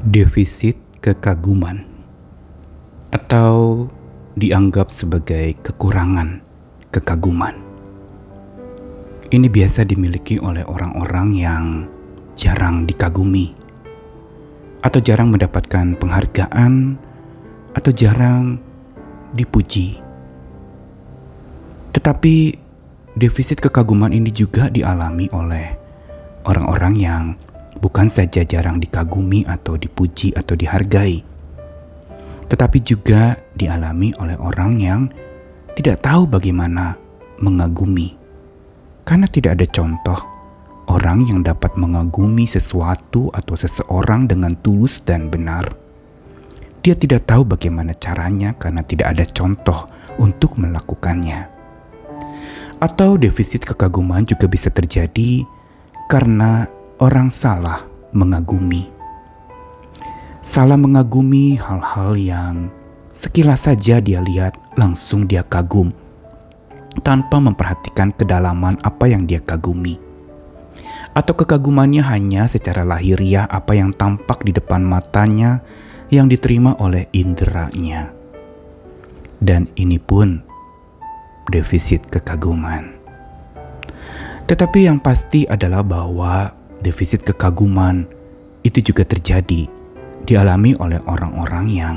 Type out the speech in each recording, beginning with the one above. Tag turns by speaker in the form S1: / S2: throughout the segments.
S1: Defisit kekaguman atau dianggap sebagai kekurangan kekaguman. Ini biasa dimiliki oleh orang-orang yang jarang dikagumi atau jarang mendapatkan penghargaan atau jarang dipuji. Tetapi defisit kekaguman ini juga dialami oleh orang-orang yang bukan saja jarang dikagumi atau dipuji atau dihargai, tetapi juga dialami oleh orang yang tidak tahu bagaimana mengagumi. Karena tidak ada contoh orang yang dapat mengagumi sesuatu atau seseorang dengan tulus dan benar. Dia tidak tahu bagaimana caranya karena tidak ada contoh untuk melakukannya. Atau defisit kekaguman juga bisa terjadi karena orang salah mengagumi. Salah mengagumi hal-hal yang sekilas saja dia lihat langsung dia kagum, tanpa memperhatikan kedalaman apa yang dia kagumi. Atau kekagumannya hanya secara lahiriah apa yang tampak di depan matanya yang diterima oleh inderanya. Dan ini pun defisit kekaguman. Tetapi yang pasti adalah bahwa defisit kekaguman itu juga terjadi, dialami oleh orang-orang yang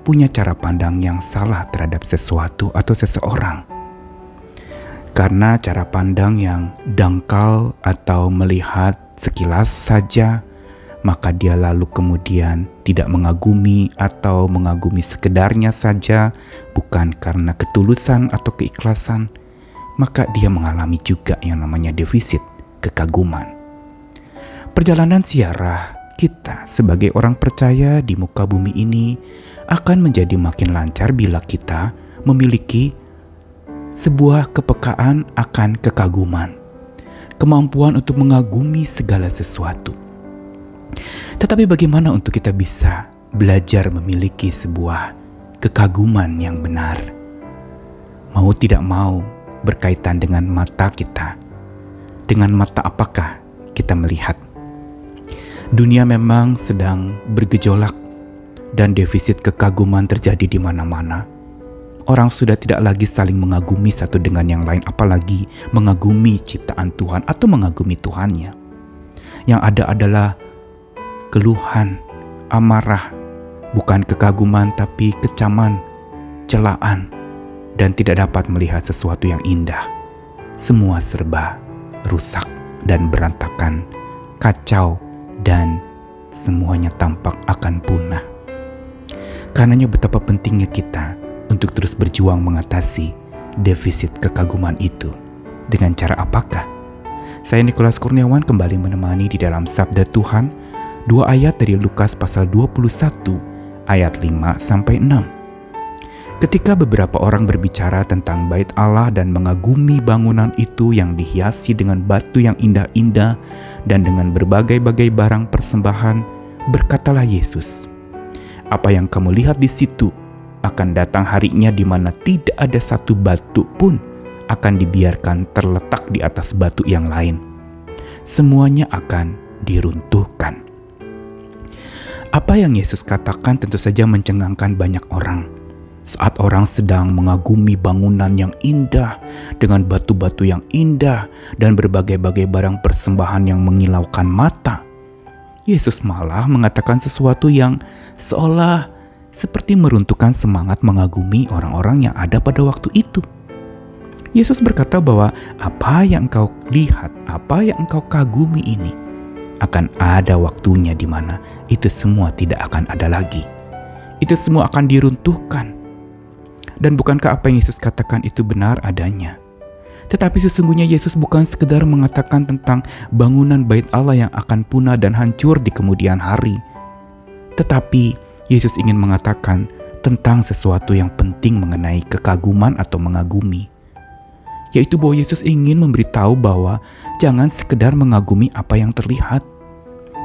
S1: punya cara pandang yang salah terhadap sesuatu atau seseorang. Karena cara pandang yang dangkal atau melihat sekilas saja, maka dia lalu kemudian tidak mengagumi atau mengagumi sekedarnya saja, bukan karena ketulusan atau keikhlasan, maka dia mengalami juga yang namanya defisit kekaguman. Perjalanan ziarah kita sebagai orang percaya di muka bumi ini akan menjadi makin lancar bila kita memiliki sebuah kepekaan akan kekaguman, kemampuan untuk mengagumi segala sesuatu. Tetapi bagaimana untuk kita bisa belajar memiliki sebuah kekaguman yang benar? Mau tidak mau berkaitan dengan mata kita. Dengan mata apakah kita melihat? Dunia memang sedang bergejolak dan defisit kekaguman terjadi di mana-mana. Orang sudah tidak lagi saling mengagumi satu dengan yang lain, apalagi mengagumi ciptaan Tuhan atau mengagumi Tuhannya. Yang ada adalah keluhan, amarah, bukan kekaguman tapi kecaman, celaan, dan tidak dapat melihat sesuatu yang indah. Semua serba rusak dan berantakan, kacau, dan semuanya tampak akan punah. Karenanya betapa pentingnya kita untuk terus berjuang mengatasi defisit kekaguman itu. Dengan cara apakah? Saya Nikolas Kurniawan kembali menemani di dalam Sabda Tuhan, 2 ayat dari Lukas pasal 21 ayat 5-6. Ketika beberapa orang berbicara tentang bait Allah dan mengagumi bangunan itu yang dihiasi dengan batu yang indah-indah dan dengan berbagai-bagai barang persembahan, berkatalah Yesus, "Apa yang kamu lihat di situ, akan datang harinya di mana tidak ada satu batu pun akan dibiarkan terletak di atas batu yang lain. Semuanya akan diruntuhkan." Apa yang Yesus katakan tentu saja mencengangkan banyak orang. Saat orang sedang mengagumi bangunan yang indah dengan batu-batu yang indah dan berbagai-bagai barang persembahan yang mengilaukan mata, Yesus malah mengatakan sesuatu yang seolah seperti meruntuhkan semangat mengagumi orang-orang yang ada pada waktu itu. Yesus berkata bahwa apa yang engkau lihat, apa yang engkau kagumi ini, akan ada waktunya di mana itu semua tidak akan ada lagi. Itu semua akan diruntuhkan. Dan bukankah apa yang Yesus katakan itu benar adanya? Tetapi sesungguhnya Yesus bukan sekedar mengatakan tentang bangunan bait Allah yang akan punah dan hancur di kemudian hari. Tetapi Yesus ingin mengatakan tentang sesuatu yang penting mengenai kekaguman atau mengagumi. Yaitu bahwa Yesus ingin memberitahu bahwa jangan sekedar mengagumi apa yang terlihat.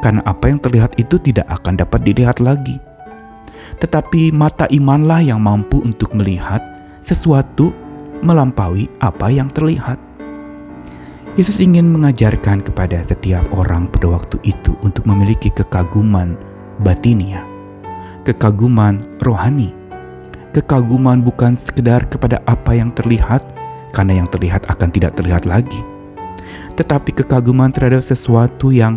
S1: Karena apa yang terlihat itu tidak akan dapat dilihat lagi. Tetapi mata imanlah yang mampu untuk melihat sesuatu melampaui apa yang terlihat. Yesus ingin mengajarkan kepada setiap orang pada waktu itu untuk memiliki kekaguman batinia, kekaguman rohani. Kekaguman bukan sekedar kepada apa yang terlihat, karena yang terlihat akan tidak terlihat lagi, tetapi kekaguman terhadap sesuatu yang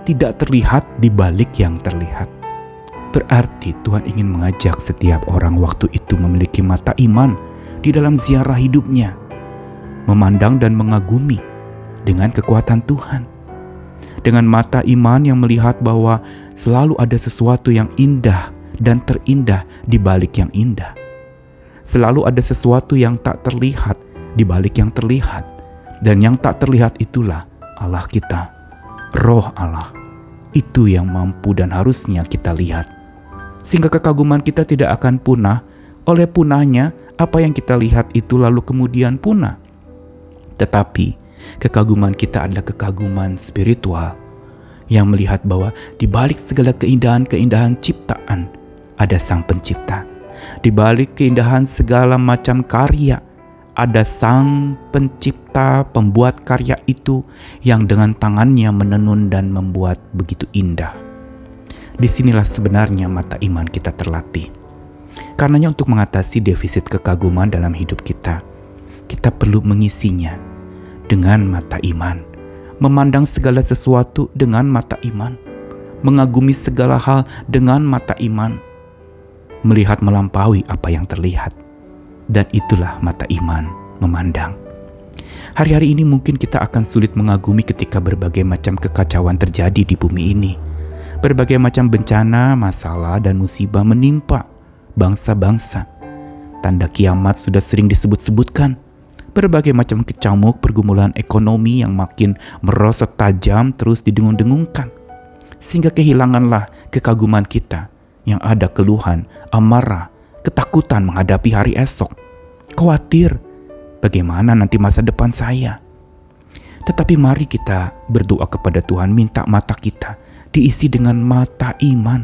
S1: tidak terlihat di balik yang terlihat. Berarti Tuhan ingin mengajak setiap orang waktu itu memiliki mata iman di dalam ziarah hidupnya, memandang dan mengagumi dengan kekuatan Tuhan. Dengan mata iman yang melihat bahwa selalu ada sesuatu yang indah dan terindah di balik yang indah. Selalu ada sesuatu yang tak terlihat di balik yang terlihat. Dan yang tak terlihat itulah Allah kita, Roh Allah. Itu yang mampu dan harusnya kita lihat. Sehingga kekaguman kita tidak akan punah oleh punahnya apa yang kita lihat itu lalu kemudian punah. Tetapi kekaguman kita adalah kekaguman spiritual yang melihat bahwa di balik segala keindahan-keindahan ciptaan ada Sang Pencipta. Di balik keindahan segala macam karya ada Sang Pencipta, pembuat karya itu yang dengan tangannya menenun dan membuat begitu indah. Disinilah sebenarnya mata iman kita terlatih. Karenanya untuk mengatasi defisit kekaguman dalam hidup kita perlu mengisinya dengan mata iman, memandang segala sesuatu dengan mata iman, mengagumi segala hal dengan mata iman, melihat melampaui apa yang terlihat. Dan itulah mata iman, memandang. Hari-hari ini mungkin kita akan sulit mengagumi ketika berbagai macam kekacauan terjadi di bumi ini. Berbagai macam bencana, masalah, dan musibah menimpa bangsa-bangsa. Tanda kiamat sudah sering disebut-sebutkan. Berbagai macam kecamuk pergumulan ekonomi yang makin merosot tajam terus didengung-dengungkan. Sehingga kehilanganlah kekaguman kita yang ada keluhan, amarah, ketakutan menghadapi hari esok. Khawatir bagaimana nanti masa depan saya. Tetapi mari kita berdoa kepada Tuhan, minta mata kita diisi dengan mata iman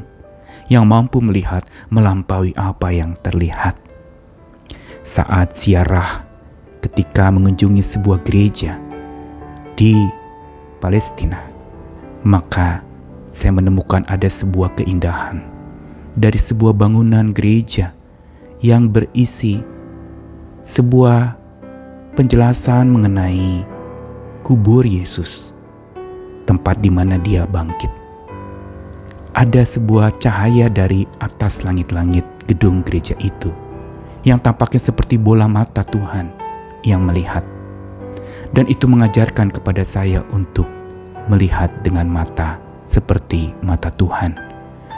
S1: yang mampu melihat melampaui apa yang terlihat. Saat ziarah ketika mengunjungi sebuah gereja di Palestina, maka saya menemukan ada sebuah keindahan dari sebuah bangunan gereja yang berisi sebuah penjelasan mengenai kubur Yesus, tempat di mana dia bangkit. Ada sebuah cahaya dari atas langit-langit gedung gereja itu yang tampaknya seperti bola mata Tuhan yang melihat. Dan itu mengajarkan kepada saya untuk melihat dengan mata seperti mata Tuhan,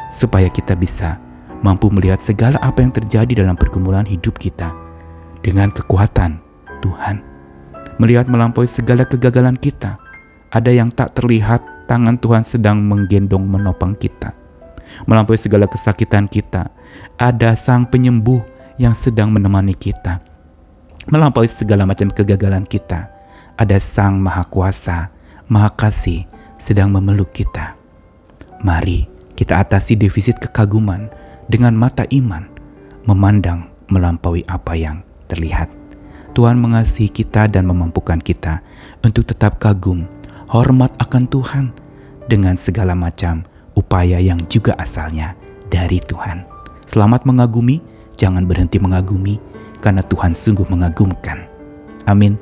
S1: supaya kita bisa mampu melihat segala apa yang terjadi dalam pergumulan hidup kita dengan kekuatan Tuhan. Melihat melampaui segala kegagalan kita. Ada yang tak terlihat, tangan Tuhan sedang menggendong menopang kita. Melampaui segala kesakitan kita, ada Sang Penyembuh yang sedang menemani kita. Melampaui segala macam kegagalan kita, ada Sang Maha Kuasa, Maha Kasih sedang memeluk kita. Mari kita atasi defisit kekaguman dengan mata iman, memandang melampaui apa yang terlihat. Tuhan mengasihi kita dan memampukan kita untuk tetap kagum, hormat akan Tuhan dengan segala macam upaya yang juga asalnya dari Tuhan. Selamat mengagumi, jangan berhenti mengagumi, karena Tuhan sungguh mengagumkan. Amin.